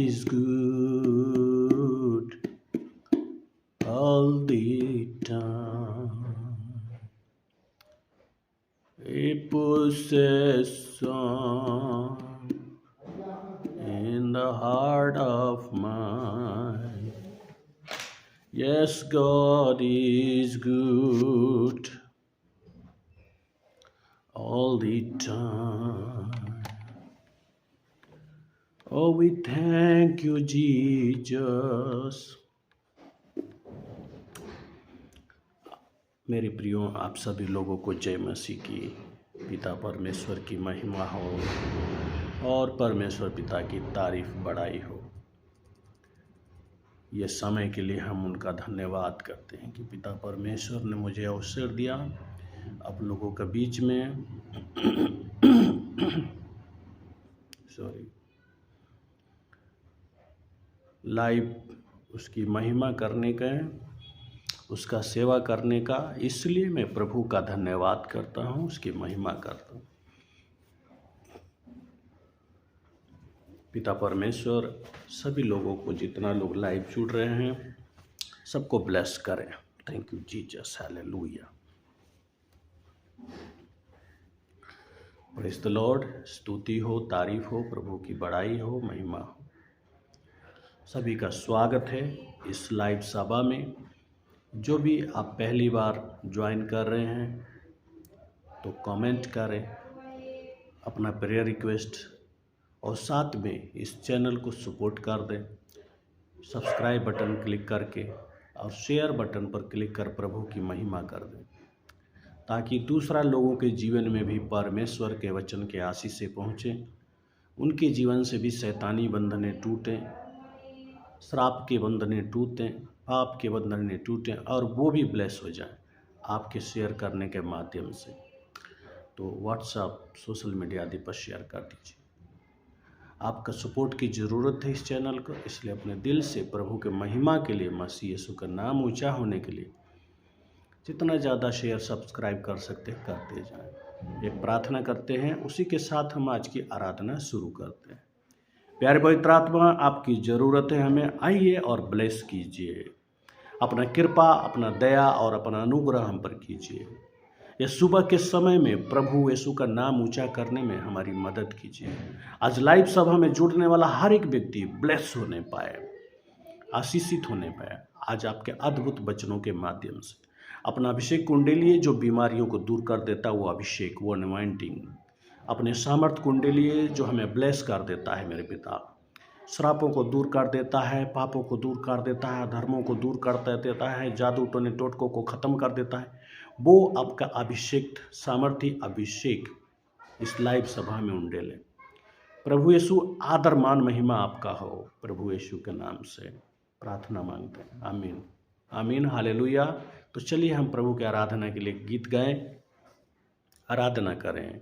is good all the time. A possession in the heart of mine. Yes, God is good all the time. Oh, we thank you, Jesus. मेरे प्रियो, आप सभी लोगों को जय मसीह की। पिता परमेश्वर की महिमा हो और परमेश्वर पिता की तारीफ बढ़ाई हो। ये समय के लिए हम उनका धन्यवाद करते हैं कि पिता परमेश्वर ने मुझे अवसर दिया आप लोगों के बीच में लाइव उसकी महिमा करने का, उसका सेवा करने का। इसलिए मैं प्रभु का धन्यवाद करता हूँ, उसकी महिमा करता हूँ। पिता परमेश्वर सभी लोगों को, जितना लोग लाइव जुड़ रहे हैं, सबको ब्लेस करें। Thank you Jesus, hallelujah, praise the Lord. स्तुति हो, तारीफ हो, प्रभु की बड़ाई हो, महिमा हो। सभी का स्वागत है इस लाइव सभा में। जो भी आप पहली बार ज्वाइन कर रहे हैं तो कमेंट करें अपना प्रेयर रिक्वेस्ट, और साथ में इस चैनल को सपोर्ट कर दें। सब्सक्राइब बटन क्लिक करके और शेयर बटन पर क्लिक कर प्रभु की महिमा कर दें, ताकि दूसरा लोगों के जीवन में भी परमेश्वर के वचन के आशीष से पहुँचे। उनके जीवन से भी शैतानी बंधनें टूटें, श्राप के बंधनें टूटें, पाप के बंधनें टूटें, और वो भी ब्लेस हो जाए आपके शेयर करने के माध्यम से। तो व्हाट्सएप, सोशल मीडिया आदि पर शेयर कर दीजिए। आपका सपोर्ट की ज़रूरत है इस चैनल को, इसलिए अपने दिल से प्रभु के महिमा के लिए, मसीह यीशु का नाम ऊंचा होने के लिए जितना ज़्यादा शेयर सब्सक्राइब कर सकते हैं करते जाएं। एक प्रार्थना करते हैं, उसी के साथ हम आज की आराधना शुरू करते हैं। प्यारे पवित्र आत्मा, आपकी ज़रूरत है हमें, आइए और ब्लेस कीजिए। अपना कृपा, अपना दया और अपना अनुग्रह हम पर कीजिए। ये सुबह के समय में प्रभु यीशु का नाम ऊंचा करने में हमारी मदद कीजिए। आज लाइव सभा में जुड़ने वाला हर एक व्यक्ति ब्लेस होने पाए, आशीषित होने पाए आज आपके अद्भुत वचनों के माध्यम से। अपना अभिषेक कुंडली, जो बीमारियों को दूर कर देता, वो अभिषेक, वो अनॉइंटिंग, अपने सामर्थ कुंडली जो हमें ब्लेस कर देता है मेरे पिता, श्रापों को दूर कर देता है, पापों को दूर कर देता है, धर्मों को दूर कर देता है, जादू टोने टोटकों को ख़त्म कर देता है। वो आपका अभिषेक, सामर्थी अभिषेक इस लाइव सभा में उंडेले। प्रभु यीशु, आदर मान महिमा आपका हो। प्रभु यीशु के नाम से प्रार्थना मांगते हैं, आमीन आमीन, हालेलुया। तो चलिए हम प्रभु की आराधना के लिए गीत गाएं, आराधना करें।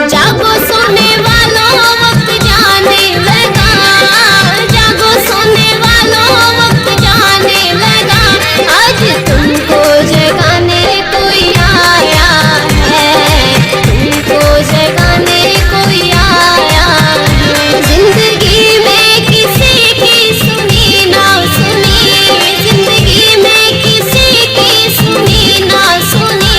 जागो सोने वालों, वक्त जाने लगा। जागो सोने वालों, वक्त जाने लगा। आज तुमको जगाने कोई आया है, तुमको जगाने कोई आया है। जिंदगी में किसी की सुनी ना सुनी, जिंदगी में किसी की सुनी ना सुनी।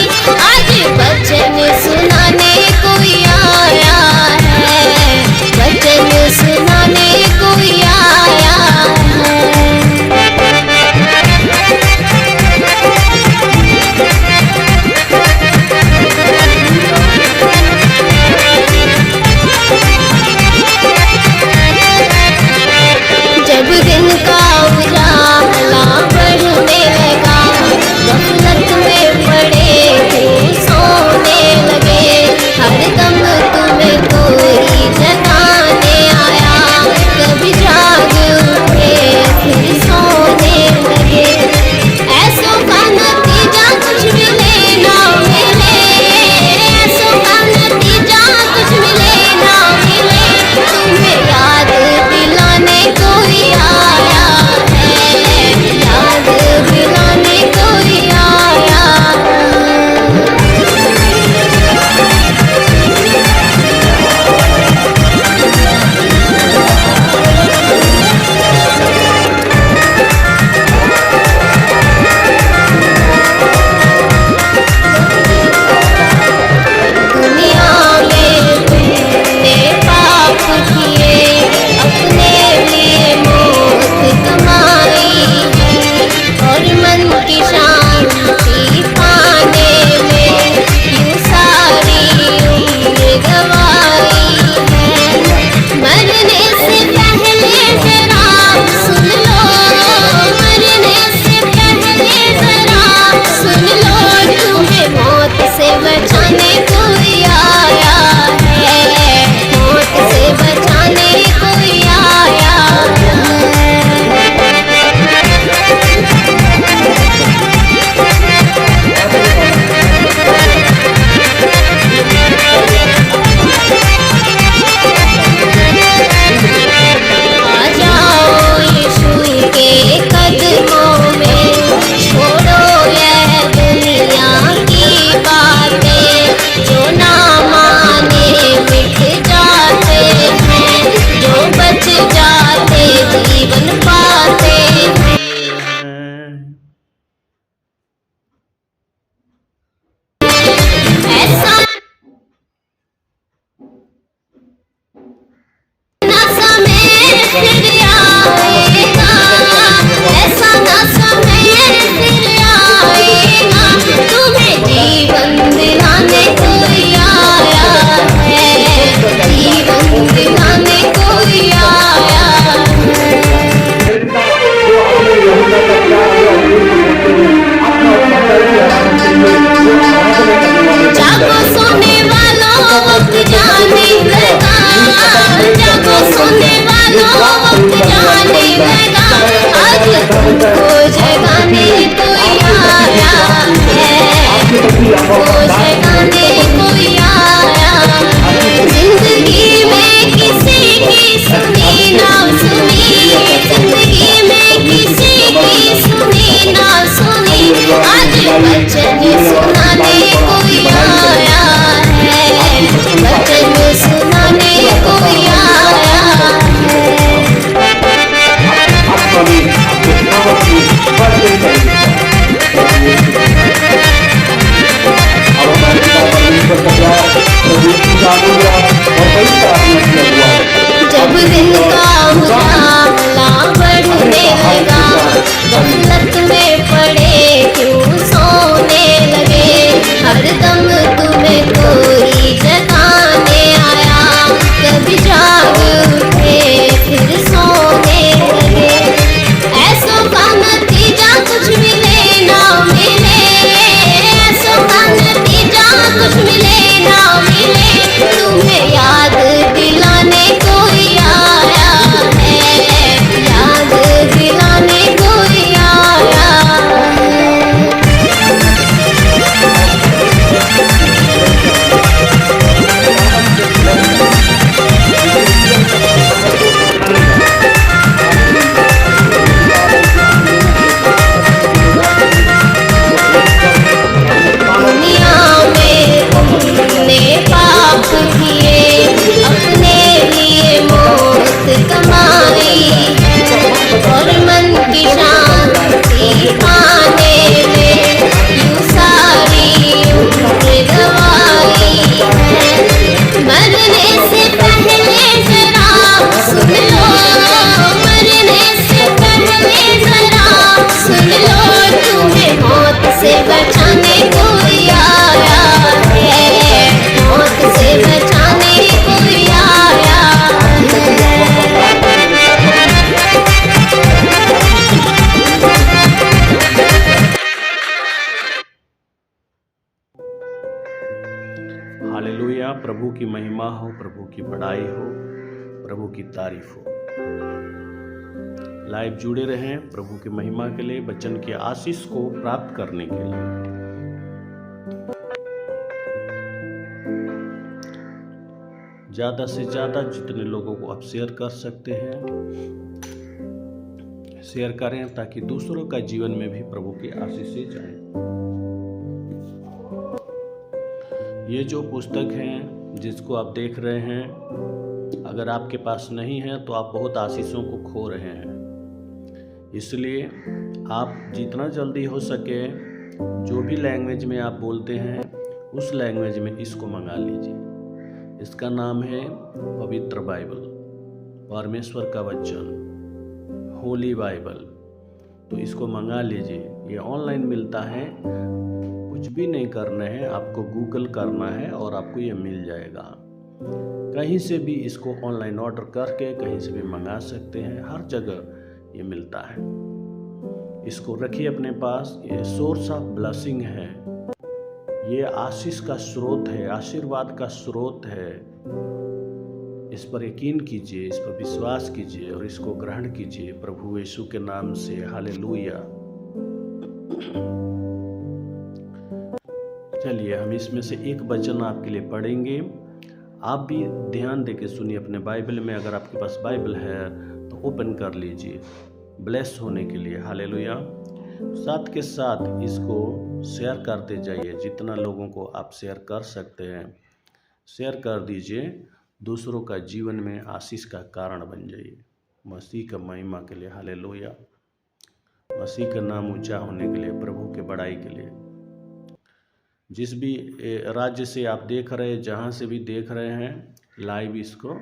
जगाने कोई आया है। जिंदगी में किसी की सुनी ना सुनी, जिंदगी में किसी की सुनी ना सुनी, आज वचन सुनाने कोई आया है, वचन सुनाने कोई आया है। जब दिन का उजाला बढ़ने लगा, गफलत में पड़े क्यों सोने लगे, हरदम तुम्हें कोई जगाने आया, कभी जाग उठे फिर सोने लगे। ऐसों का नतीजा कुछ मिले ना मिले, ऐसों का नतीजा कुछ मिले ना मिले, तुम्हें याद दिलाने कोई आया है, याद दिलाने कोई आया है। दुनिया में तुमने पाप किए, अपने लिए मौत कमाई है, और मन की शांति पाने में यूं सारी उम्र गवाई है। मरने से पहले जरा सुन लो, मरने से पहले जरा सुन लो, तुम्हें मौत से बचाने कोई आया है, मौत से बचाने कोई आया है। हालेलुया। प्रभु की महिमा हो, प्रभु की बड़ाई हो, प्रभु की तारीफ हो। लाइव जुड़े रहें प्रभु की महिमा के लिए, वचन की आशीष को प्राप्त करने के लिए। ज्यादा से ज्यादा जितने लोगों को आप शेयर कर सकते हैं शेयर करें, ताकि दूसरों का जीवन में भी प्रभु की आशीषें जाए। ये जो पुस्तक है जिसको आप देख रहे हैं, अगर आपके पास नहीं है तो आप बहुत आशीषों को खो रहे हैं। इसलिए आप जितना जल्दी हो सके, जो भी लैंग्वेज में आप बोलते हैं उस लैंग्वेज में इसको मंगा लीजिए। इसका नाम है पवित्र बाइबल, परमेश्वर का वचन, होली बाइबल। तो इसको मंगा लीजिए। ये ऑनलाइन मिलता है, कुछ भी नहीं करना है, आपको गूगल करना है और आपको ये मिल जाएगा। कहीं से भी इसको ऑनलाइन ऑर्डर करके कहीं से भी मंगा सकते हैं, हर जगह ये मिलता है। इसको रखिए अपने पास। ये सोर्स ऑफ ब्लेसिंग है, ये आशीष का स्रोत है, आशीर्वाद का स्रोत है। इस पर यकीन कीजिए, इस पर विश्वास कीजिए और इसको ग्रहण कीजिए प्रभु यीशु के नाम से। हालेलुया। चलिए हम इसमें से एक वचन आपके लिए पढ़ेंगे। आप भी ध्यान देके सुनिए अपने बाइबल में। अगर आपके पास बाइबल है तो ओपन कर लीजिए ब्लेस होने के लिए। हालेलुया। साथ के साथ इसको शेयर करते जाइए, जितना लोगों को आप शेयर कर सकते हैं शेयर कर दीजिए। दूसरों का जीवन में आशीष का कारण बन जाइए, मसीह का महिमा के लिए। हालेलुया। मसीह का नाम ऊंचा होने के लिए, प्रभु के बड़ाई के लिए। जिस भी राज्य से आप देख रहे हैं, जहाँ से भी देख रहे हैं लाइव इसको,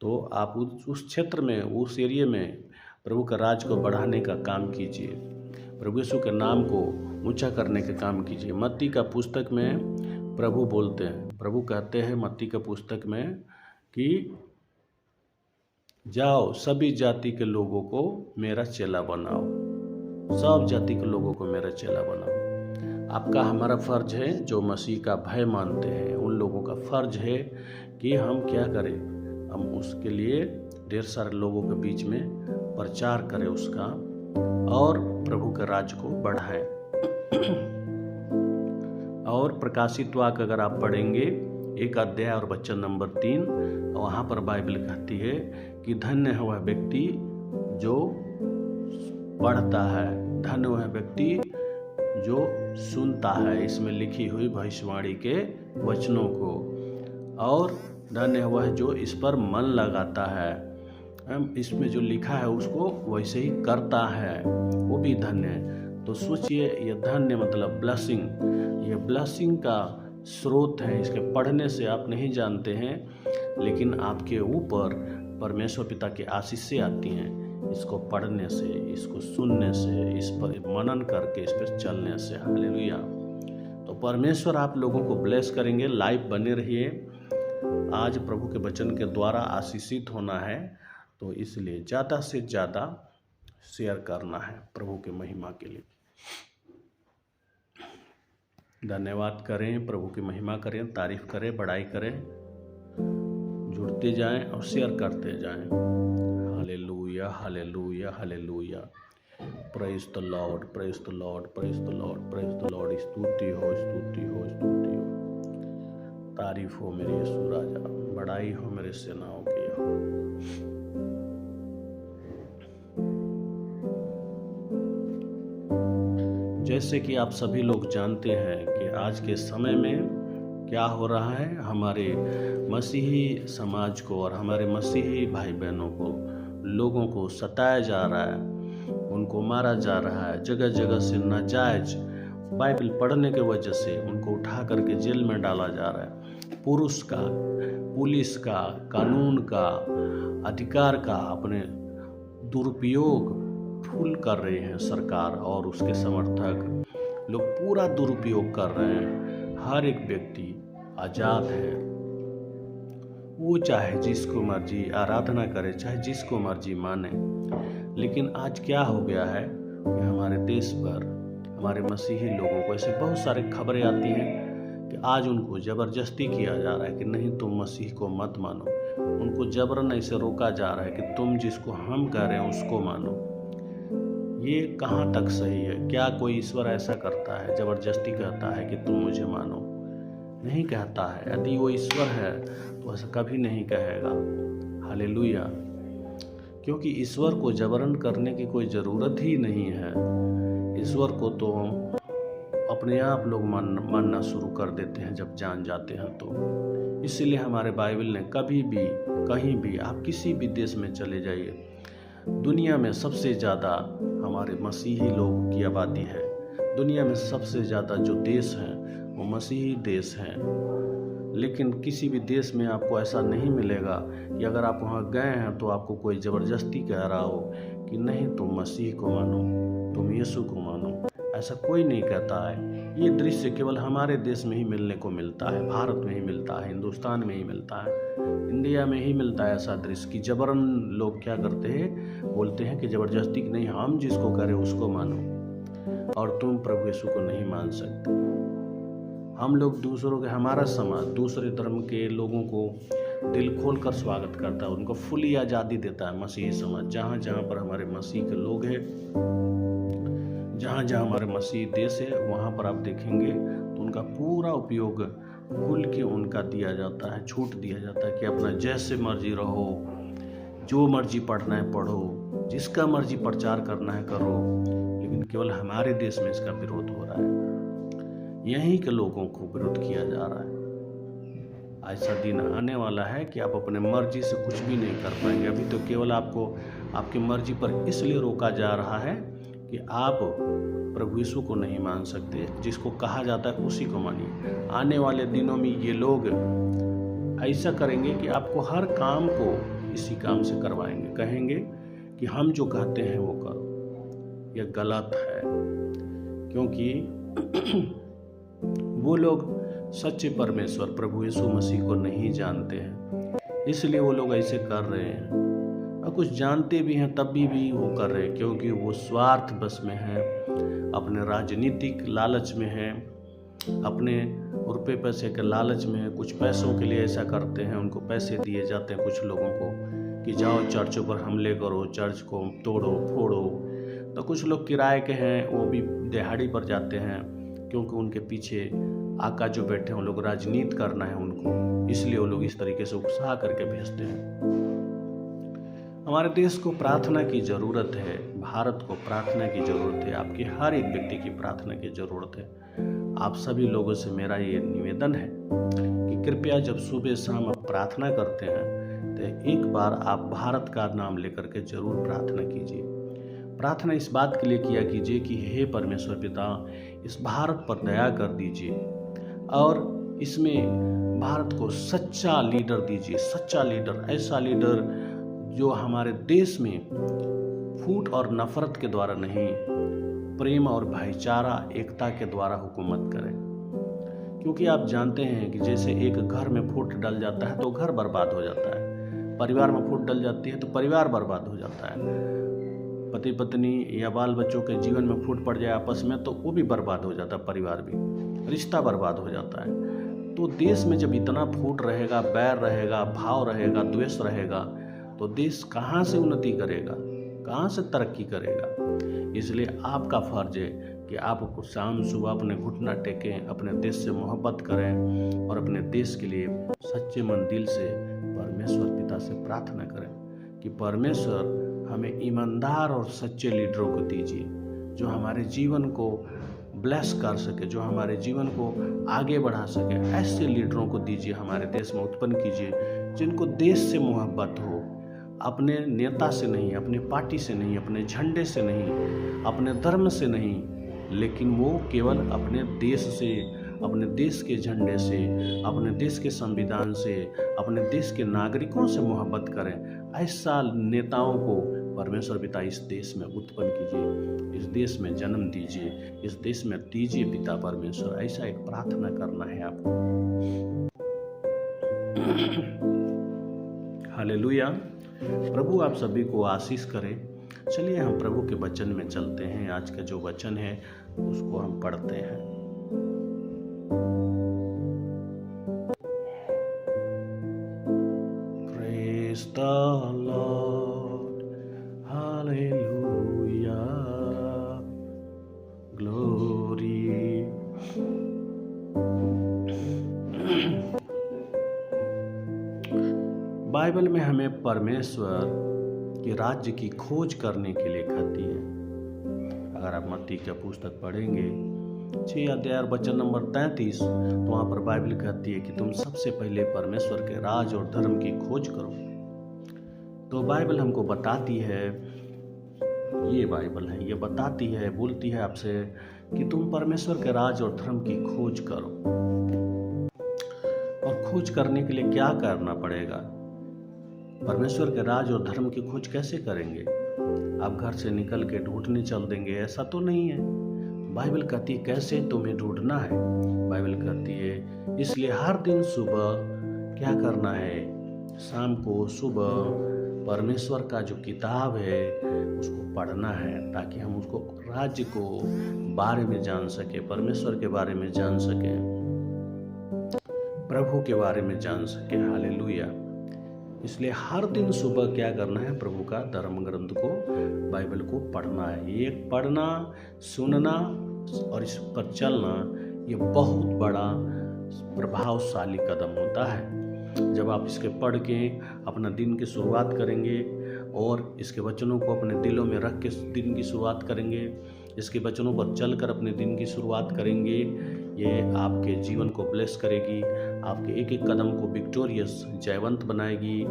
तो आप उस क्षेत्र में, उस एरिया में प्रभु का राज को बढ़ाने का काम कीजिए, प्रभु यीशु के नाम को ऊंचा करने का काम कीजिए। मत्ती का पुस्तक में प्रभु बोलते हैं, प्रभु कहते हैं मत्ती का पुस्तक में कि जाओ सभी जाति के लोगों को मेरा चेला बनाओ, सब जाति के लोगों को मेरा चेला बनाओ। आपका हमारा फ़र्ज है, जो मसीह का भय मानते हैं उन लोगों का फ़र्ज है कि हम क्या करें, हम उसके लिए ढेर सारे लोगों के बीच में प्रचार करें उसका, और प्रभु के राज को बढ़ाएं। और प्रकाशित वाक्य अगर आप पढ़ेंगे 1 अध्याय और वचन नंबर 3, वहाँ पर बाइबल कहती है कि धन्य है वह व्यक्ति जो पढ़ता है, धन्य वह व्यक्ति जो सुनता है इसमें लिखी हुई भविष्यवाणी के वचनों को, और धन्य है वह जो इस पर मन लगाता है, इसमें जो लिखा है उसको वैसे ही करता है, वो भी धन्य है। तो सोचिए, ये धन्य मतलब ब्लेसिंग, ये ब्लेसिंग का स्रोत है। इसके पढ़ने से आप नहीं जानते हैं, लेकिन आपके ऊपर परमेश्वर पिता की आशीषें आती हैं इसको पढ़ने से, इसको सुनने से, इस पर मनन करके, इस पर चलने से। हालेलुया। तो परमेश्वर आप लोगों को ब्लेस करेंगे। लाइव बने रहिए। आज प्रभु के वचन के द्वारा आशीषित होना है, तो इसलिए ज़्यादा से ज़्यादा शेयर करना है प्रभु के महिमा के लिए। धन्यवाद करें, प्रभु की महिमा करें, तारीफ करें, बड़ाई करें, जुड़ते जाएं और शेयर करते जाएं। Hallelujah, hallelujah, hallelujah. Praise the Lord, praise the Lord, praise the Lord, praise the Lord. स्तुति हो, स्तुति हो, स्तुति हो, तारीफ हो मेरे यीशु राजा, बड़ाई हो मेरे सेनाओं की। जैसे कि आप सभी लोग जानते हैं कि आज के समय में क्या हो रहा है, हमारे मसीही समाज को और हमारे मसीही भाई बहनों को, लोगों को सताया जा रहा है, उनको मारा जा रहा है, जगह जगह से नाजायज बाइबल पढ़ने के वजह से उनको उठा करके जेल में डाला जा रहा है। पुरुष का, पुलिस का, कानून का, अधिकार का अपने दुरुपयोग फुल कर रहे हैं सरकार और उसके समर्थक लोग, पूरा दुरुपयोग कर रहे हैं। हर एक व्यक्ति आज़ाद है, वो चाहे जिसको मर्जी आराधना करे, चाहे जिसको मर्जी माने। लेकिन आज क्या हो गया है कि हमारे देश पर, हमारे मसीही लोगों को ऐसे बहुत सारे खबरें आती हैं कि आज उनको ज़बरदस्ती किया जा रहा है कि नहीं, तुम मसीह को मत मानो। उनको जबरन ऐसे रोका जा रहा है कि तुम जिसको हम कह रहे हैं उसको मानो। ये कहाँ तक सही है? क्या कोई ईश्वर ऐसा करता है, ज़बरदस्ती कहता है कि तुम मुझे मानो? नहीं कहता है। यदि वो ईश्वर है तो ऐसा कभी नहीं कहेगा। हालेलुया। क्योंकि ईश्वर को जबरन करने की कोई ज़रूरत ही नहीं है। ईश्वर को तो अपने आप लोग मानना शुरू कर देते हैं जब जान जाते हैं तो। इसलिए हमारे बाइबल ने कभी भी, कहीं भी, आप किसी भी देश में चले जाइए, दुनिया में सबसे ज़्यादा हमारे मसीही लोगों की आबादी है। दुनिया में सबसे ज़्यादा जो देश हैं वो मसीही देश हैं। लेकिन किसी भी देश में आपको ऐसा नहीं मिलेगा कि अगर आप वहाँ गए हैं तो आपको कोई ज़बरदस्ती कह रहा हो कि नहीं, तुम मसीह को मानो, तुम यीशु को मानो। ऐसा कोई नहीं कहता है। ये दृश्य केवल हमारे देश में ही मिलने को मिलता है, भारत में ही मिलता है, हिंदुस्तान में ही मिलता है, इंडिया में ही मिलता है ऐसा दृश्य कि जबरन लोग क्या करते हैं, बोलते हैं कि ज़बरदस्ती नहीं, हम जिसको करें उसको मानो और तुम प्रभु यीशु को नहीं मान सकते। हम लोग दूसरों के, हमारा समाज दूसरे धर्म के लोगों को दिल खोल कर स्वागत करता है, उनको फुली आज़ादी देता है मसीही समाज। जहाँ जहाँ पर हमारे मसीह के लोग हैं, जहाँ जहाँ हमारे मसीह देश है, वहाँ पर आप देखेंगे तो उनका पूरा उपयोग खुल के उनका दिया जाता है, छूट दिया जाता है कि अपना जैसे मर्जी रहो, जो मर्जी पढ़ना है पढ़ो, जिसका मर्जी प्रचार करना है करो। लेकिन केवल हमारे देश में इसका विरोध हो रहा है, यहीं के लोगों को विरोध किया जा रहा है। ऐसा दिन आने वाला है कि आप अपने मर्जी से कुछ भी नहीं कर पाएंगे। अभी तो केवल आपको आपकी मर्जी पर इसलिए रोका जा रहा है कि आप प्रभु यीशु को नहीं मान सकते, जिसको कहा जाता है उसी को मानिए। आने वाले दिनों में ये लोग ऐसा करेंगे कि आपको हर काम को इसी काम से करवाएंगे, कहेंगे कि हम जो कहते हैं वो करो। यह गलत है, क्योंकि वो लोग सच्चे परमेश्वर प्रभु यीशु मसीह को नहीं जानते हैं, इसलिए वो लोग ऐसे कर रहे हैं। और कुछ जानते भी हैं तब भी वो कर रहे हैं, क्योंकि वो स्वार्थ बस में हैं, अपने राजनीतिक लालच में हैं, अपने रुपये पैसे के लालच में हैं। कुछ पैसों के लिए ऐसा करते हैं, उनको पैसे दिए जाते हैं कुछ लोगों को कि जाओ चर्चों पर हमले करो, चर्च को तोड़ो फोड़ो। तो कुछ लोग किराए के हैं, वो भी दिहाड़ी पर जाते हैं, क्योंकि उनके पीछे आका जो बैठे हैं वो लोग राजनीति करना है उनको, इसलिए वो लोग इस तरीके से उकसा करके भेजते हैं। हमारे देश को प्रार्थना की ज़रूरत है, भारत को प्रार्थना की ज़रूरत है, आपके हर एक व्यक्ति की प्रार्थना की ज़रूरत है। आप सभी लोगों से मेरा ये निवेदन है कि कृपया जब सुबह शाम आप प्रार्थना करते हैं तो एक बार आप भारत का नाम लेकर के जरूर प्रार्थना कीजिए। प्रार्थना इस बात के लिए किया कीजिए कि हे परमेश्वर पिता, इस भारत पर दया कर दीजिए और इसमें भारत को सच्चा लीडर दीजिए, सच्चा लीडर, ऐसा लीडर जो हमारे देश में फूट और नफरत के द्वारा नहीं, प्रेम और भाईचारा, एकता के द्वारा हुकूमत करे। क्योंकि आप जानते हैं कि जैसे एक घर में फूट डल जाता है तो घर बर्बाद हो जाता है, परिवार में फूट डल जाती है तो परिवार बर्बाद हो जाता है, पति पत्नी या बाल बच्चों के जीवन में फूट पड़ जाए आपस में तो वो भी बर्बाद हो जाता है, परिवार भी, रिश्ता बर्बाद हो जाता है। तो देश में जब इतना फूट रहेगा, बैर रहेगा, भाव रहेगा, द्वेष रहेगा, तो देश कहाँ से उन्नति करेगा, कहाँ से तरक्की करेगा। इसलिए आपका फर्ज है कि आप शाम सुबह अपने घुटना टेकें, अपने देश से मोहब्बत करें और अपने देश के लिए सच्चे मन दिल से परमेश्वर पिता से प्रार्थना करें कि परमेश्वर हमें ईमानदार और सच्चे लीडरों को दीजिए जो हमारे जीवन को ब्लेस कर सके, जो हमारे जीवन को आगे बढ़ा सके। ऐसे लीडरों को दीजिए, हमारे देश में उत्पन्न कीजिए जिनको देश से मोहब्बत हो, अपने नेता से नहीं, अपनी पार्टी से नहीं, अपने झंडे से नहीं, अपने धर्म से नहीं, लेकिन वो केवल अपने देश से, अपने देश के झंडे से, अपने देश के संविधान से, अपने देश के नागरिकों से मोहब्बत करें। ऐसा नेताओं को परमेश्वर पिता इस देश में उत्पन्न कीजिए, इस देश में जन्म दीजिए, इस देश में दीजिए पिता परमेश्वर। ऐसा एक प्रार्थना करना है आपको। हालेलुया। प्रभु आप सभी को आशीष करे। चलिए हम प्रभु के वचन में चलते हैं। आज का जो वचन है उसको हम पढ़ते हैं। Praise the Lord, Hallelujah, Glory. Bible में हमें परमेश्वर के राज्य की खोज करने के लिए कहती है। अगर आप मत्ती का पुस्तक पढ़ेंगे 6 अध्याय वचन नंबर 33, तो वहाँ पर बाइबल कहती है कि तुम सबसे पहले परमेश्वर के राज और धर्म की खोज करो। तो बाइबल हमको बताती है, ये बाइबल है, ये बताती है, बोलती है आपसे कि तुम परमेश्वर के राज और धर्म की खोज करो। और खोज करने के लिए क्या करना पड़ेगा? परमेश्वर के राज और धर्म की खोज कैसे करेंगे? आप घर से निकल के ढूंढने चल देंगे, ऐसा तो नहीं है। बाइबल कहती है कैसे तुम्हें ढूंढना है। बाइबल कहती है इसलिए हर दिन सुबह क्या करना है, शाम को सुबह परमेश्वर का जो किताब है उसको पढ़ना है, ताकि हम उसको राज्य को बारे में जान सके, परमेश्वर के बारे में जान सके, प्रभु के बारे में जान सके। हालेलुया। इसलिए हर दिन सुबह क्या करना है, प्रभु का धर्म ग्रंथ को, बाइबल को पढ़ना है। ये पढ़ना, सुनना और इस पर चलना, ये बहुत बड़ा प्रभावशाली कदम होता है। जब आप इसके पढ़ के अपना दिन की शुरुआत करेंगे और इसके वचनों को अपने दिलों में रख के दिन की शुरुआत करेंगे, इसके वचनों पर चलकर अपने दिन की शुरुआत करेंगे, ये आपके जीवन को ब्लेस करेगी, आपके एक एक कदम को विक्टोरियस, जयवंत बनाएगी,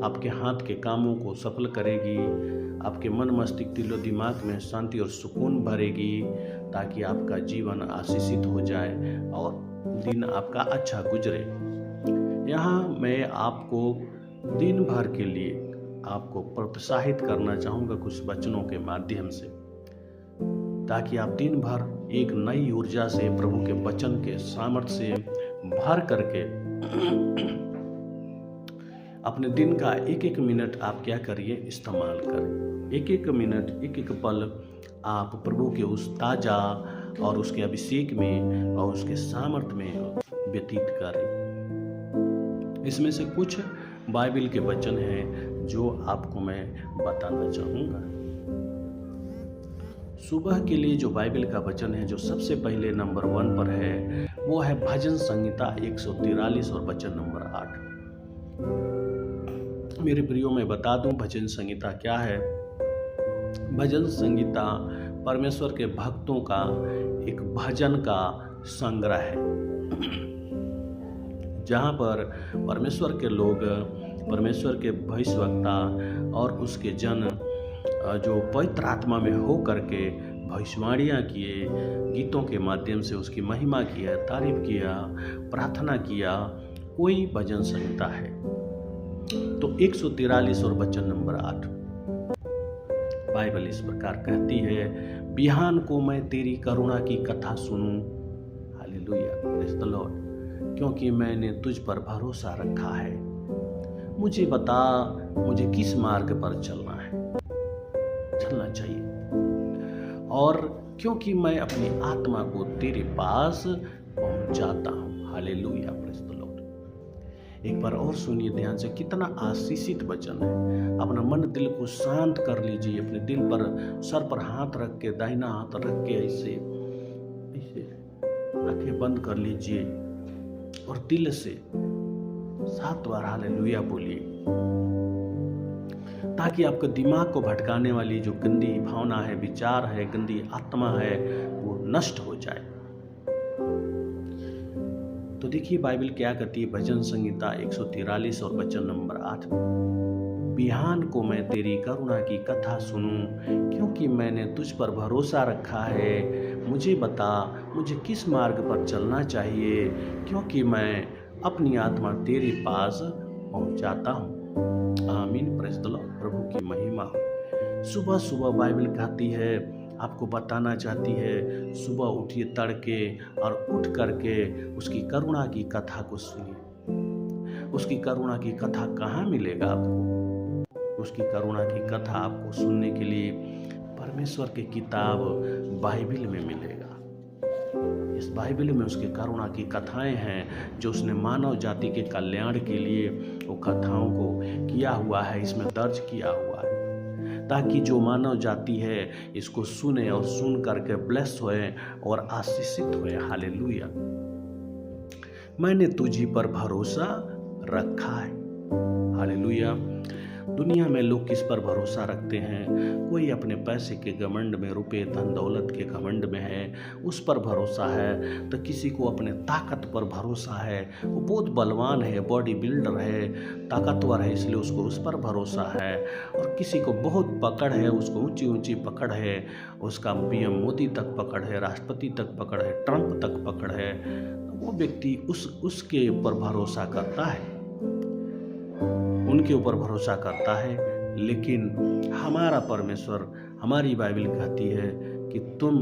आपके हाथ के कामों को सफल करेगी, आपके मन मस्तिष्क दिलो दिमाग में शांति और सुकून भरेगी, ताकि आपका जीवन आशीषित हो जाए और दिन आपका अच्छा गुजरे। यहाँ मैं आपको दिन भर के लिए आपको प्रोत्साहित करना चाहूँगा कुछ वचनों के माध्यम से, ताकि आप दिन भर एक नई ऊर्जा से, प्रभु के वचन के सामर्थ्य से भर करके अपने दिन का एक एक मिनट आप क्या करिए, इस्तेमाल करें। एक एक मिनट, एक एक पल आप प्रभु के उस ताजा और उसके अभिषेक में और उसके सामर्थ्य में व्यतीत करें। इसमें से कुछ बाइबल के वचन हैं जो आपको मैं बताना चाहूँगा। सुबह के लिए जो बाइबल का वचन है, जो सबसे पहले नंबर 1 पर है, वो है भजन संहिता 143 और वचन नंबर 8। मेरे प्रियो, मैं बता दूं भजन संहिता क्या है। भजन संहिता परमेश्वर के भक्तों का एक भजन का संग्रह है, जहाँ पर परमेश्वर के लोग, परमेश्वर के भविष्यवक्ता और उसके जन जो पवित्र आत्मा में हो करके भविष्यवाणियाँ किए, गीतों के माध्यम से उसकी महिमा किया, तारीफ किया, प्रार्थना किया, वही भजन संहिता है। तो 143 और वचन नंबर 8 बाइबल इस प्रकार कहती है, बिहान को मैं तेरी करुणा की कथा सुनूं, हालेलुया, प्रेज़ द लॉर्ड, क्योंकि मैंने तुझ पर भरोसा रखा है। मुझे बता, मुझे किस मार्ग पर चलना चाहिए, और क्योंकि मैं अपनी आत्मा को तेरे पास पहुंचाता हूं, हालेलुया, प्रेज़ द लॉर्ड। एक बार और सुनिए ध्यान से, कितना आशीषित वचन है। अपना मन दिल को शांत कर लीजिए, अपने दिल पर, सर पर हाथ रख के, दाहिना हाथ रख के ऐसे आंखें बंद कर लीजिए और दिल से 7 बार हालेलुया बोलिए, ताकि आपके दिमाग को भटकाने वाली जो गंदी भावना है, विचार है, गंदी आत्मा है, वो नष्ट हो जाए। तो देखिए बाइबल क्या कहती है, भजन संहिता 143 और वचन नंबर 8, बिहान को मैं तेरी करुणा की कथा सुनूं, क्योंकि मैंने तुझ पर भरोसा रखा है। मुझे बता, मुझे किस मार्ग पर चलना चाहिए, क्योंकि मैं अपनी आत्मा तेरे पास पहुंचाता हूँ। आमीन, प्रेज़ द लॉर्ड, प्रभु की महिमा। सुबह सुबह बाइबल कहती है, आपको बताना चाहती है, सुबह उठिए तड़के और उठ करके उसकी करुणा की कथा को सुनिए। उसकी करुणा की कथा कहाँ मिलेगा आपको? उसकी करुणा की कथा आपको सुनने के लिए परमेश्वर की किताब बाइबल में मिलेगा। इस बाइबल में उसकी करुणा की कथाएं हैं, जो उसने मानव जाति के कल्याण के लिए वो कथाओं को किया हुआ है, इसमें दर्ज किया हुआ है, ताकि जो मानव जाति है इसको सुने और सुन करके ब्लेस होए और आशीषित होए। हालेलुया, मैंने तुझी पर भरोसा रखा है। हालेलुया। दुनिया में लोग किस पर भरोसा रखते हैं? कोई अपने पैसे के घमंड में, रुपए धन दौलत के घमंड में है, उस पर भरोसा है। तो किसी को अपने ताकत पर भरोसा है, वो बहुत बलवान है, बॉडी बिल्डर है, ताकतवर है, इसलिए उसको उस पर भरोसा है। और किसी को बहुत पकड़ है, उसको ऊंची ऊंची पकड़ है, उसका पीएम मोदी तक पकड़ है, राष्ट्रपति तक पकड़ है, ट्रंप तक पकड़ है, वो व्यक्ति उसके ऊपर भरोसा करता है, उनके ऊपर भरोसा करता है। लेकिन हमारा परमेश्वर, हमारी बाइबल कहती है कि तुम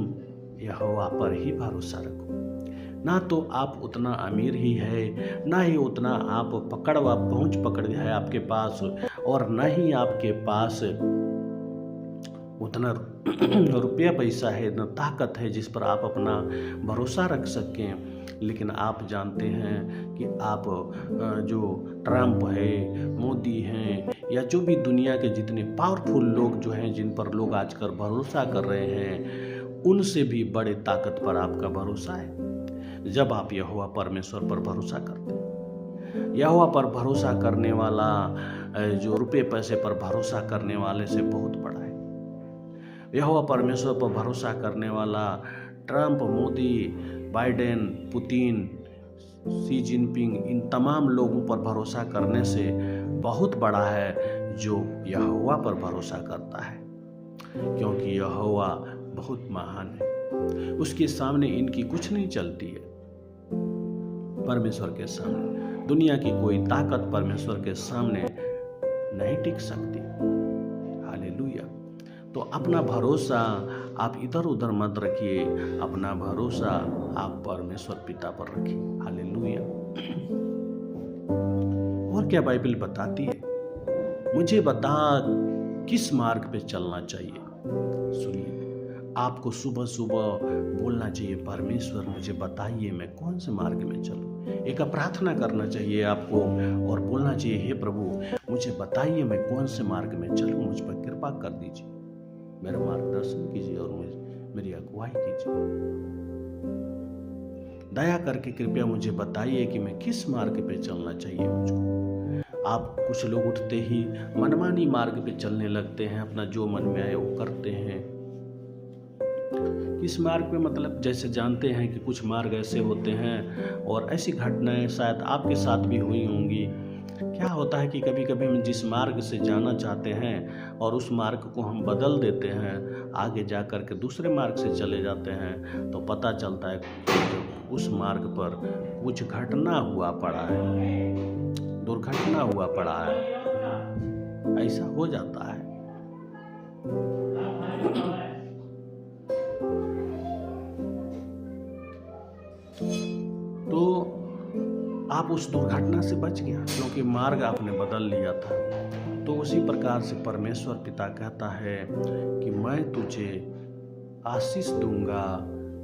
यहोवा पर ही भरोसा रखो। ना तो आप उतना अमीर ही है, ना ही उतना आप पकड़ है आपके पास, और ना ही आपके पास उतना रुपया पैसा है, न ताकत है जिस पर आप अपना भरोसा रख सकें। लेकिन आप जानते हैं कि आप जो ट्रंप है, मोदी हैं, या जो भी दुनिया के जितने पावरफुल लोग जो हैं, जिन पर लोग आजकल भरोसा कर रहे हैं, उनसे भी बड़े ताकत पर आपका भरोसा है जब आप यहोवा परमेश्वर पर भरोसा करते हैं। यहोवा पर भरोसा करने वाला जो रुपये पैसे पर भरोसा करने वाले से बहुत बड़ा है। यहोवा परमेश्वर पर भरोसा करने वाला Trump, Modi, Biden, Putin, Xi Jinping, इन तमाम लोगों पर भरोसा करने से बहुत बड़ा है जो यहोवा पर भरोसा करता है, क्योंकि यहोवा बहुत महान है। उसके सामने इनकी कुछ नहीं चलती है। परमेश्वर के सामने दुनिया की कोई ताकत परमेश्वर के सामने नहीं टिक सकती। हालेलुया। तो अपना भरोसा आप इधर उधर मत रखिए, अपना भरोसा आप परमेश्वर पिता पर रखिए। हालेलुया। और क्या बाइबल बताती है? मुझे बता किस मार्ग पे चलना चाहिए। सुनिए, आपको सुबह सुबह बोलना चाहिए, परमेश्वर मुझे बताइए मैं कौन से मार्ग में चलूं। एक प्रार्थना करना चाहिए आपको और बोलना चाहिए, हे प्रभु मुझे बताइए मैं कौन से मार्ग में चलूं, मुझ पर कृपा कर दीजिए, मेरा मार्गदर्शन कीजिए और मेरी अगुवाई कीजिए। दया करके कृपया मुझे बताइए कि मैं किस मार्ग पे चलना चाहिए मुझको। आप कुछ लोग उठते ही मनमानी मार्ग पे चलने लगते हैं, अपना जो मन में आए वो करते हैं। किस मार्ग पे मतलब जैसे जानते हैं कि कुछ मार्ग ऐसे होते हैं, और ऐसी घटनाएं शायद आपके साथ भी हुई होंगी। क्या होता है कि कभी कभी हम जिस मार्ग से जाना चाहते हैं और उस मार्ग को हम बदल देते हैं, आगे जा कर के दूसरे मार्ग से चले जाते हैं, तो पता चलता है कि उस मार्ग पर कुछ घटना हुआ पड़ा है, दुर्घटना हुआ पड़ा है। ऐसा हो जाता है। तो आप उस दुर्घटना से बच गया क्योंकि मार्ग आपने बदल लिया था। तो उसी प्रकार से परमेश्वर पिता कहता है कि मैं तुझे आशीष दूंगा,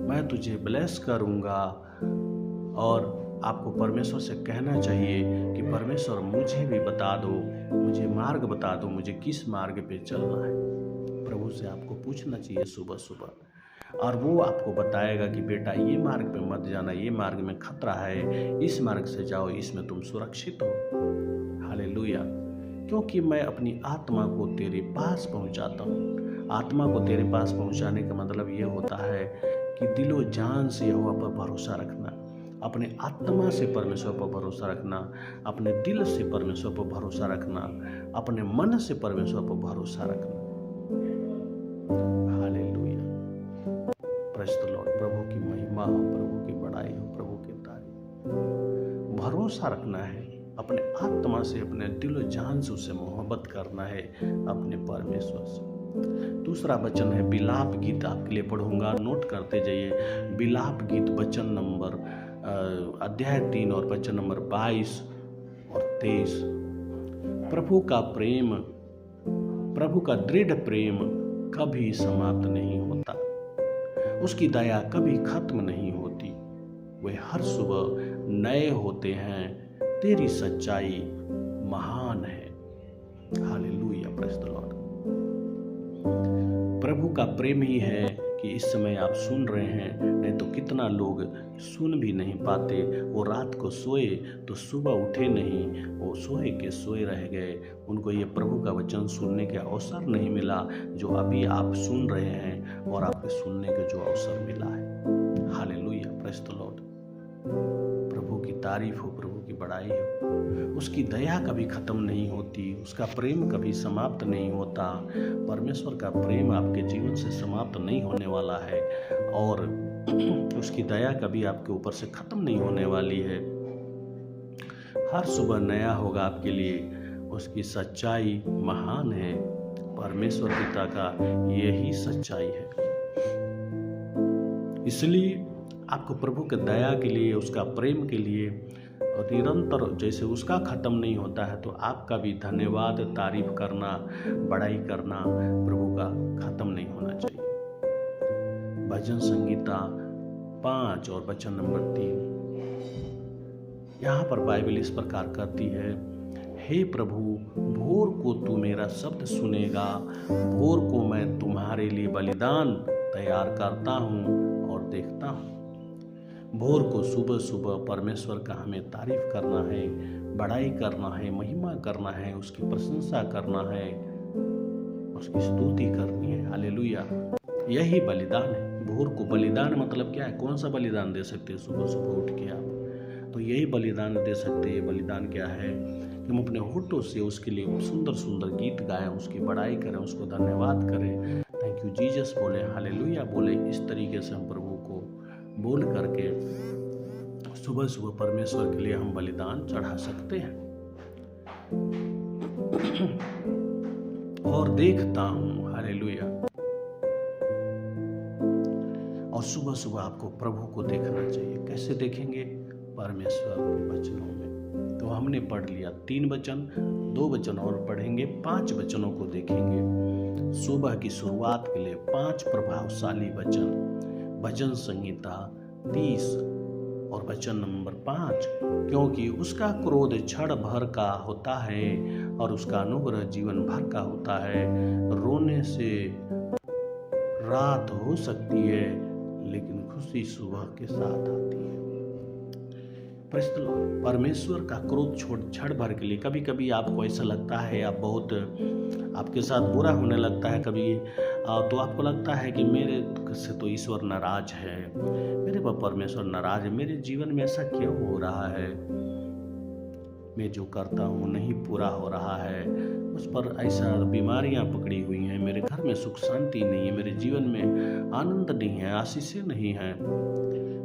मैं तुझे ब्लेस करूंगा। और आपको परमेश्वर से कहना चाहिए कि परमेश्वर मुझे भी बता दो, मुझे मार्ग बता दो, मुझे किस मार्ग पे चलना है। प्रभु से आपको पूछना चाहिए सुबह सुबह, और वो आपको बताएगा कि बेटा ये मार्ग पे मत जाना, ये मार्ग में खतरा है, इस मार्ग से जाओ, इसमें तुम सुरक्षित हो। हालेलुया। क्योंकि मैं अपनी आत्मा को तेरे पास पहुंचाता हूँ। आत्मा को तेरे पास पहुंचाने का मतलब ये होता है कि दिलो जान से यहोवा पर भरोसा रखना, अपने आत्मा से परमेश्वर पर भरोसा रखना, अपने दिल से परमेश्वर पर भरोसा रखना, अपने मन से परमेश्वर पर भरोसा रखना। Praise the Lord. प्रभु की महिमा हो, प्रभु की बड़ाई हो, प्रभु की तारीफ। भरोसा रखना है अपने आत्मा से, अपने दिल जान से उससे मोहब्बत करना है, अपने परमेश्वर से। दूसरा वचन है विलाप गीत, आपके लिए पढ़ूंगा, नोट करते जाइए। विलाप गीत वचन नंबर अध्याय 3 और वचन नंबर 22 और 23। प्रभु का प्रेम, प्रभु का दृढ़ प्रेम कभी समाप्त नहीं होता, उसकी दया कभी खत्म नहीं होती, वे हर सुबह नए होते हैं, तेरी सच्चाई महान है। Hallelujah, praise the Lord. प्रभु का प्रेम ही है कि इस समय आप सुन रहे हैं, नहीं तो कितना लोग सुन भी नहीं पाते। वो रात को सोए तो सुबह उठे नहीं, वो सोए के सोए रह गए, उनको ये प्रभु का वचन सुनने का अवसर नहीं मिला जो अभी आप सुन रहे हैं, और आपके सुनने का जो अवसर मिला है। Hallelujah, praise the Lord. प्रभु की तारीफ हो, प्रभु की बड़ाई हो। उसकी दया कभी खत्म नहीं होती, उसका प्रेम कभी समाप्त नहीं होता। परमेश्वर का प्रेम आपके जीवन से समाप्त नहीं होने वाला है, और उसकी दया कभी आपके ऊपर से खत्म नहीं होने वाली है। हर सुबह नया होगा आपके लिए। उसकी सच्चाई महान है। परमेश्वर पिता का यही सच्चाई है। इसलिए आपको प्रभु के दया के लिए, उसका प्रेम के लिए और निरंतर, जैसे उसका खत्म नहीं होता है, तो आपका भी धन्यवाद, तारीफ करना, बड़ाई करना प्रभु का खत्म नहीं होना चाहिए। भजन संगीता 5 और वचन नंबर 3, यहाँ पर बाइबल इस प्रकार कहती है, हे प्रभु, भोर को तू मेरा शब्द सुनेगा, भोर को मैं तुम्हारे लिए बलिदान तैयार करता हूँ और देखता हूँ। भोर को सुबह सुबह परमेश्वर का हमें तारीफ करना है, बड़ाई करना है, महिमा करना है, उसकी प्रशंसा करना है, उसकी स्तुति करनी है। हालेलुया, यही बलिदान है। भोर को बलिदान मतलब क्या है? कौन सा बलिदान दे सकते हैं सुबह सुबह उठ के आप? तो यही बलिदान दे सकते हैं। बलिदान क्या है? कि हम अपने होठों से उसके लिए सुंदर सुंदर गीत गाएं, उसकी बड़ाई करें, उसको धन्यवाद करें, थैंक यू जीसस बोले, हालेलुया बोले। इस तरीके से हम प्रभु को बोल करके सुबह सुबह परमेश्वर के लिए हम बलिदान चढ़ा सकते हैं। और देखता हूँ, हालेलुया। और सुबह सुबह आपको प्रभु को देखना चाहिए। कैसे देखेंगे? परमेश्वर के वचनों में। तो हमने पढ़ लिया 3 वचन, 2 वचन और पढ़ेंगे, 5 वचनों को देखेंगे। सुबह की शुरुआत के लिए 5 प्रभावशाली वचन। भजन संगीता 30 और वचन नंबर 5, क्योंकि उसका क्रोध क्षण भर का होता है और उसका अनुग्रह जीवन भर का होता है। रोने से रात हो सकती है, लेकिन खुशी सुबह के साथ आती है। परमेश्वर का क्रोध क्षण भर के लिए, कभी कभी आपको ऐसा लगता है आप बहुत आपके साथ बुरा होने लगता है कभी, तो आपको लगता है कि मेरे से तो ईश्वर नाराज है, मेरे पर परमेश्वर नाराज है, मेरे जीवन में ऐसा क्यों हो रहा है, मैं जो करता हूँ नहीं पूरा हो रहा है, उस पर ऐसा बीमारियाँ पकड़ी हुई हैं, मेरे घर में सुख शांति नहीं है, मेरे जीवन में आनंद नहीं है, आशीषें नहीं हैं,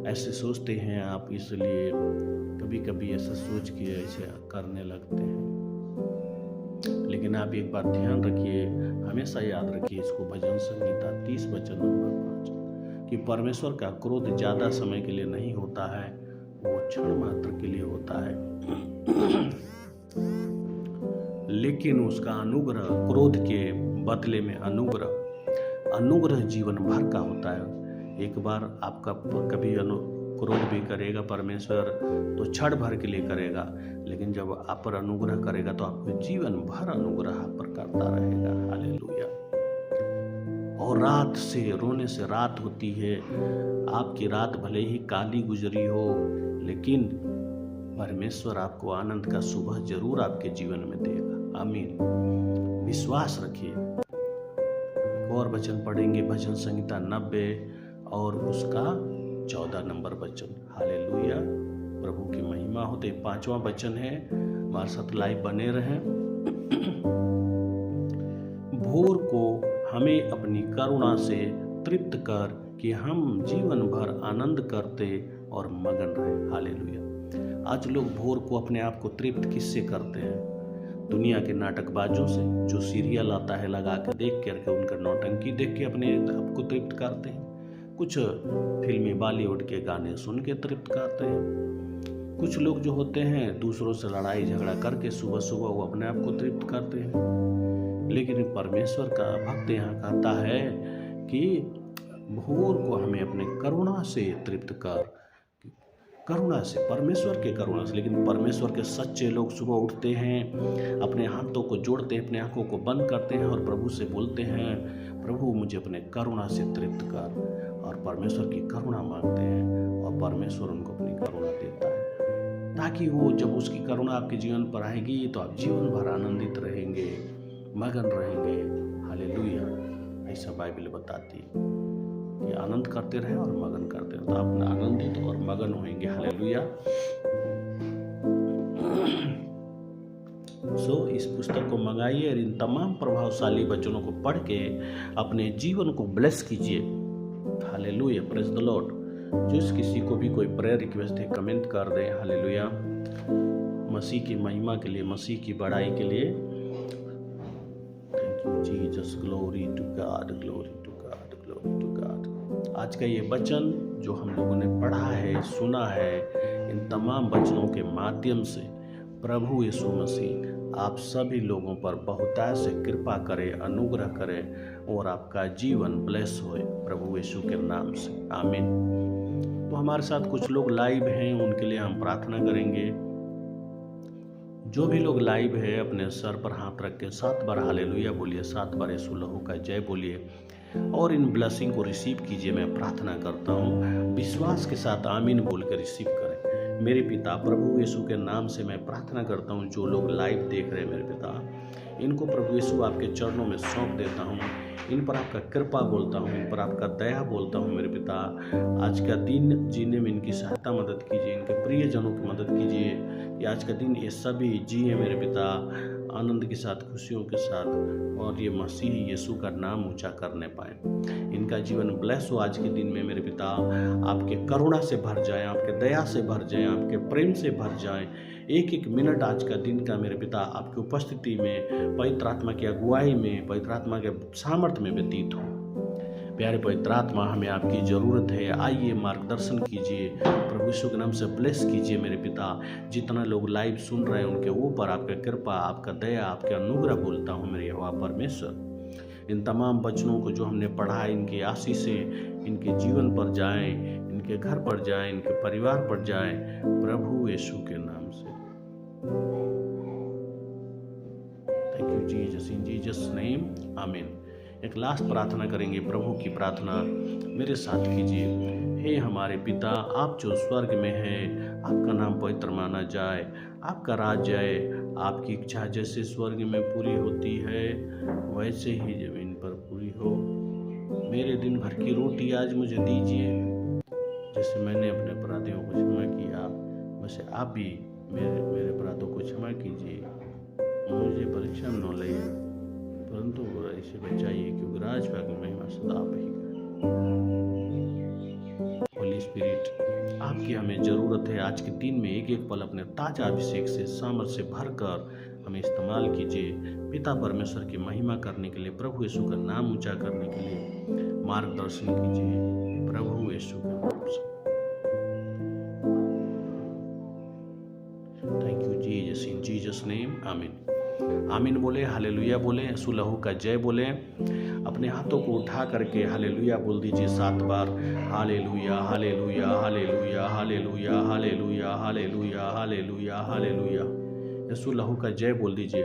ऐसे सोचते हैं आप। इसलिए कभी कभी ऐसा सोच के ऐसे करने लगते हैं। लेकिन आप एक बात ध्यान रखिए, हमेशा याद रखिए इसको, भजन संहिता 30 वचन नंबर 5, कि परमेश्वर का क्रोध ज़्यादा समय के लिए नहीं होता है, वो क्षण मात्र के लिए होता है। लेकिन उसका अनुग्रह, क्रोध के बदले में अनुग्रह जीवन भर का होता है। एक बार आपका कभी क्रोध भी करेगा परमेश्वर तो क्षण भर के लिए करेगा, लेकिन जब आप पर अनुग्रह करेगा तो आपको जीवन भर अनुग्रह पर करता रहेगा। हालेलुया। और रात से रोने से रात होती है, आपकी रात भले ही काली गुजरी हो, लेकिन परमेश्वर आपको आनंद का सुबह जरूर आपके जीवन में देगा। आमीन। विश्वास रखिए। एक और वचन पढ़ेंगे, भजन संहिता 90 और उसका 14 नंबर वचन। हालेलुया, प्रभु की महिमा होते। 5वां वचन है, हमारे साथ लाइव बने रहें। भोर को हमें अपनी करुणा से तृप्त कर कि हम जीवन भर आनंद करते और मगन रहे। हालेलुया। आज लोग भोर को अपने आप को तृप्त किससे करते हैं? दुनिया के नाटकबाजों से, जो सीरियल आता है लगा के देख करके उनका नौटंकी देख के अपने आप को तृप्त करते हैं। कुछ फिल्मी बॉलीवुड के गाने सुन के तृप्त करते हैं। कुछ लोग जो होते हैं दूसरों से लड़ाई झगड़ा करके सुबह सुबह वो अपने आप को तृप्त करते हैं। लेकिन परमेश्वर का भक्त यहाँ कहता है कि भोर को हमें अपने करुणा से तृप्त कर, करुणा से, परमेश्वर के करुणा से। लेकिन परमेश्वर के सच्चे लोग सुबह उठते हैं, अपने हाथों को जोड़ते हैं, अपने आंखों को बंद करते हैं और प्रभु से बोलते हैं, प्रभु मुझे अपने करुणा से तृप्त कर, और परमेश्वर की करुणा मांगते हैं और परमेश्वर उनको अपनी करुणा देता है, ताकि वो जब उसकी करुणा आपके जीवन पर आएगी तो आप जीवन भर आनंदित रहेंगे, मगन रहेंगे। हालेलुया। ऐसा बाइबल बताती है कि आनंद करते रहे और मगन करते रहे, तो आप आनंदित और मगन होंगे। हालेलुया। इस पुस्तक को मंगाइए और इन तमाम प्रभावशाली वचनों को पढ़ के अपने जीवन को ब्लेस कीजिए। Hallelujah, praise the Lord. जिस किसी को भी कोई प्रेयर रिक्वेस्ट है कमेंट कर दें। हालेलुया। मसीह की महिमा के लिए, मसीह की बड़ाई के लिए। Thank you Jesus, glory to God, glory to God, glory to God. आज का ये वचन जो हम लोगों ने पढ़ा है, सुना है, इन तमाम वचनों के माध्यम से प्रभु यीशु मसीह आप सभी लोगों पर बहुतायत से कृपा करे, अनुग्रह करे और आपका जीवन ब्लेस होए प्रभु यीशु के नाम से। आमीन। तो हमारे साथ कुछ लोग लाइव हैं, उनके लिए हम प्रार्थना करेंगे। जो भी लोग लाइव है अपने सर पर हाथ रख के 7 बार हालेलुया बोलिए, 7 बार यीशु लहू का जय बोलिए और इन ब्लेसिंग को रिसीव कीजिए। मैं प्रार्थना करता हूँ, विश्वास के साथ आमीन बोल कर रिसीव करें। मेरे पिता, प्रभु यीशु के नाम से मैं प्रार्थना करता हूँ, जो लोग लाइव देख रहे हैं मेरे पिता, इनको प्रभु यीशु आपके चरणों में सौंप देता हूँ। इन पर आपका कृपा बोलता हूँ, इन पर आपका दया बोलता हूँ मेरे पिता। आज का दिन जीने में इनकी सहायता मदद कीजिए, इनके प्रियजनों की मदद कीजिए कि आज का दिन ये सभी जिए मेरे पिता, आनंद के साथ, खुशियों के साथ, और ये मसीह यीशु का नाम ऊंचा करने पाए। इनका जीवन ब्लेस हो आज के दिन में मेरे पिता। आपके करुणा से भर जाए, आपके दया से भर जाए, आपके प्रेम से भर जाए। एक एक मिनट आज का दिन का मेरे पिता आपकी उपस्थिति में, पवित्र आत्मा की अगुवाई में, पवित्र आत्मा के सामर्थ्य में व्यतीत हो। प्यारे पवित्र आत्मा, हमें आपकी ज़रूरत है। आइए, मार्गदर्शन कीजिए, प्रभु यीशु के नाम से ब्लेस कीजिए मेरे पिता। जितना लोग लाइव सुन रहे हैं उनके ऊपर आपका कृपा, आपका दया, आपके अनुग्रह बोलता हूँ मेरे यहोवा परमेश्वर। इन तमाम वचनों को जो हमने पढ़ा, इनकी आशीषें इनके जीवन पर जाएं, इनके घर पर जाएं, इनके परिवार पर जाएं, प्रभु यीशु के नाम से। Thank you Jesus, in Jesus name, आमीन। एक लास्ट प्रार्थना करेंगे, प्रभु की प्रार्थना मेरे साथ कीजिए। हे हमारे पिता, आप जो स्वर्ग में हैं, आपका नाम पवित्र माना जाए, आपका राज्य आए, आपकी इच्छा जैसे स्वर्ग में पूरी होती है वैसे ही जमीन पर पूरी हो। मेरे दिन भर की रोटी आज मुझे दीजिए, जैसे मैंने अपने अपराधियों को क्षमा किया वैसे आप भी मेरे अपराधों को क्षमा कीजिए। मुझे परीक्षा न ले परंतु बुराई से बचाइए, क्योंकि राज भाग महिमा सदा आप ही का। होली स्पिरिट, आपकी हमें ज़रूरत है। आज के दिन में एक एक पल अपने ताजा अभिषेक से सामर्थ से भरकर हमें इस्तेमाल कीजिए, पिता परमेश्वर की महिमा करने के लिए, प्रभु यीशु का नाम ऊंचा करने के लिए मार्गदर्शन कीजिए, प्रभु यीशु के नाम से। Thank you Jesus, in Jesus name, आमीन। आमीन बोले, हालेलुया बोले, यीशु लहू का जय बोले। अपने हाथों को उठा करके हालेलुया बोल दीजिए 7 बार। Hallelujah hallelujah hallelujah hallelujah hallelujah hallelujah hallelujah hallelujah. यीशु लहू का जय बोल दीजिए।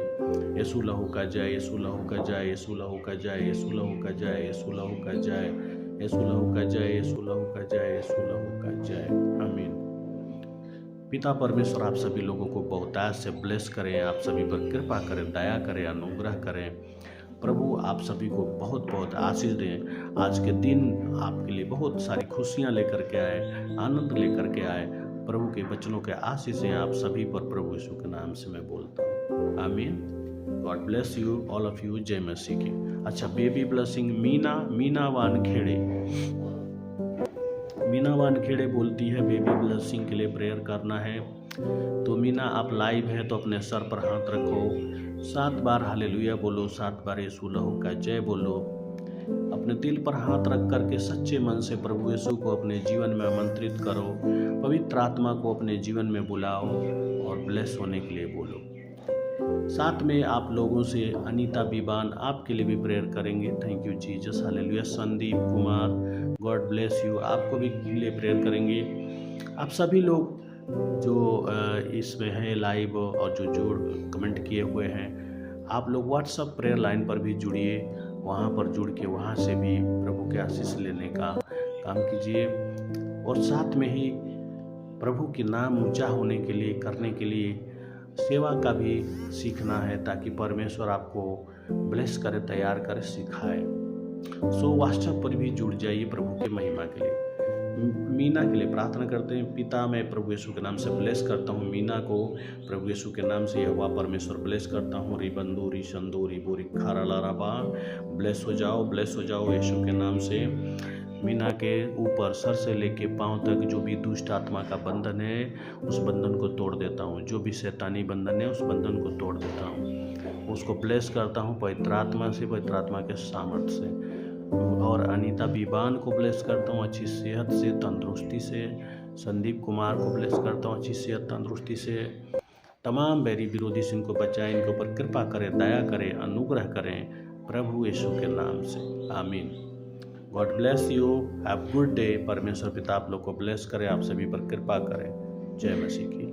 यीशु लहू का जय, यीशु लहू का जय, यीशु लहू का जय, यीशु लहू का जय, यीशु लहू का जय, यीशु लहू का जय, यीशु लहू का जय, यीशु लहू का जय। आमीन। पिता परमेश्वर आप सभी लोगों को बहुतायत से ब्लेस करें, आप सभी पर कृपा करें, दया करें, अनुग्रह करें। प्रभु आप सभी को बहुत बहुत आशीष दें। आज के दिन आपके लिए बहुत सारी खुशियां लेकर के आए, आनंद लेकर के आए। प्रभु के वचनों के आशीषें आप सभी पर प्रभु यीशु के नाम से मैं बोलता हूँ, आमीन। God bless you all of you, जय मसीह की। अच्छा, बेबी ब्लेसिंग मीना वानखेड़े, मीना वानखेड़े बोलती है बेबी ब्लेसिंग के लिए प्रेयर करना है। तो मीना आप लाइव है तो अपने सर पर हाथ रखो, 7 बार हालेलुया बोलो, 7 बार यीशु लहू का जय बोलो। अपने दिल पर हाथ रख करके सच्चे मन से प्रभु यीशु को अपने जीवन में आमंत्रित करो, पवित्र आत्मा को अपने जीवन में बुलाओ और ब्लेस होने के लिए बोलो। साथ में आप लोगों से अनीता बीबान आपके लिए भी प्रेयर करेंगे। Thank you Jesus, hallelujah. Sandeep Kumar, God bless you, आपको भी लिए प्रेयर करेंगे। आप सभी लोग जो इसमें हैं लाइव और जो जोड़ कमेंट किए हुए हैं, आप लोग व्हाट्सएप प्रेयर लाइन पर भी जुड़िए, वहाँ पर जुड़ के वहाँ से भी प्रभु के आशीष लेने का काम कीजिए। और साथ में ही प्रभु के नाम ऊंचा होने के लिए, करने के लिए सेवा का भी सीखना है, ताकि परमेश्वर आपको ब्लेस करे, तैयार करे, सिखाए। सो व्हाट्सएप पर भी जुड़ जाइए प्रभु की महिमा के लिए। मीना के लिए प्रार्थना करते हैं। पिता, मैं प्रभु यीशु के नाम से ब्लेस करता हूँ मीना को, प्रभु यीशु के नाम से यहोवा परमेश्वर ब्लेस करता हूँ। रिबंदू रिशंदू रिबोरी खारा लाराबा, ब्लेस हो जाओ, ब्लेस हो जाओ यीशु के नाम से। मीना के ऊपर सर से लेके पांव तक जो भी दुष्ट आत्मा का बंधन है, उस बंधन को तोड़ देता हूँ। जो भी शैतानी बंधन है, उस बंधन को तोड़ देता हूँ। उसको ब्लेस करता हूँ पवित्र आत्मा से, पवित्र आत्मा के सामर्थ्य से। और अनीता बीबान को ब्लेस करता हूँ अच्छी सेहत से, तंदुरुस्ती से। संदीप कुमार को ब्लेस करता हूँ अच्छी सेहत, तंदुरुस्ती से। तमाम बैरी विरोधी से इनको बचाएं, इनके ऊपर कृपा करें, दया करें, अनुग्रह करें प्रभु यीशु के नाम से, आमीन। God bless you, have good day. परमेश्वर पिता आप लोग को ब्लेस करे, आप सभी पर कृपा करें। जय मसीह की।